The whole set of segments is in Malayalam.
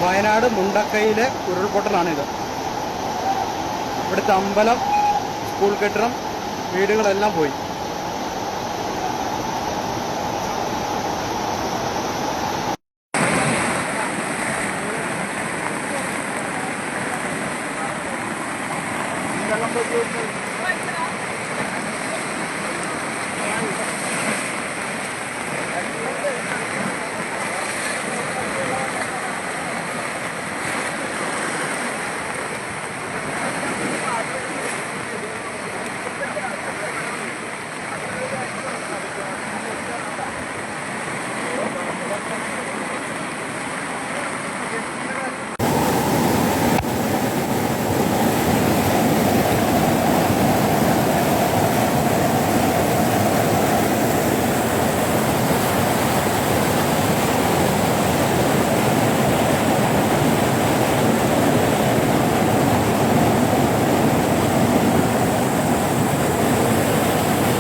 വയനാട് മുണ്ടക്കയിലെ ഉരുൾപൊട്ടലാണിത്. ഇവിടുത്തെ അമ്പലം, സ്കൂൾ കെട്ടിടം, വീടുകളെല്ലാം പോയി.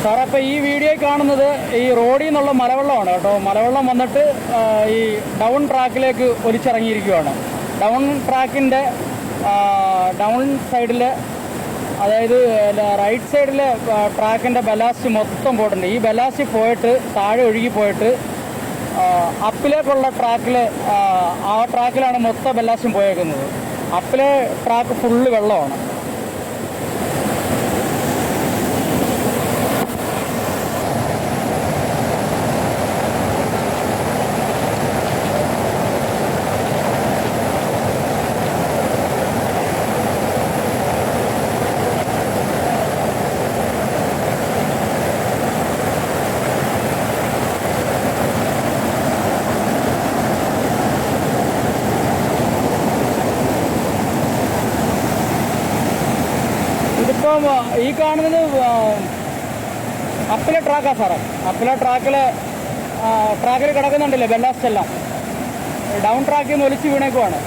സാറേ, അപ്പോൾ ഈ വീഡിയോ കാണുന്നത് ഈ റോഡിൽ നിന്നുള്ള മലവെള്ളമാണ് കേട്ടോ. മലവെള്ളം വന്നിട്ട് ഈ ഡൗൺ ട്രാക്കിലേക്ക് ഒലിച്ചിറങ്ങിയിരിക്കുകയാണ്. ഡൗൺ ട്രാക്കിൻ്റെ ഡൗൺ സൈഡിൽ, അതായത് റൈറ്റ് സൈഡിലെ ട്രാക്കിൻ്റെ ബലാസ്റ്റ് മൊത്തം പോയിട്ടുണ്ട്. ഈ ബലാസ്റ്റ് പോയിട്ട് താഴെ ഒഴുകി പോയിട്ട് അപ്പിലേക്കുള്ള ട്രാക്കിൽ, ആ ട്രാക്കിലാണ് മൊത്തം ബലാസ്റ്റും പോയേക്കുന്നത്. അപ്പിലെ ട്രാക്ക് ഫുള്ള് വെള്ളമാണ്. ഇതിപ്പം ഈ കാണുന്നത് അപ്പിലെ ട്രാക്കാണ് സാറേ. അപ്പിലെ ട്രാക്കിൽ കിടക്കുന്നുണ്ടല്ലേ ബെല്ലാസ്റ്റ് എല്ലാം. ഡൗൺ ട്രാക്കിൽ നിന്ന് ഒലിച്ച് വീണേക്കുവാണ്.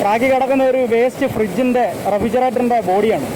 ട്രാക്കിൽ കിടക്കുന്ന ഒരു വേസ്റ്റ് ഫ്രിഡ്ജിൻ്റെ റെഫ്രിജറേറ്ററിൻ്റെ ബോഡിയാണ്.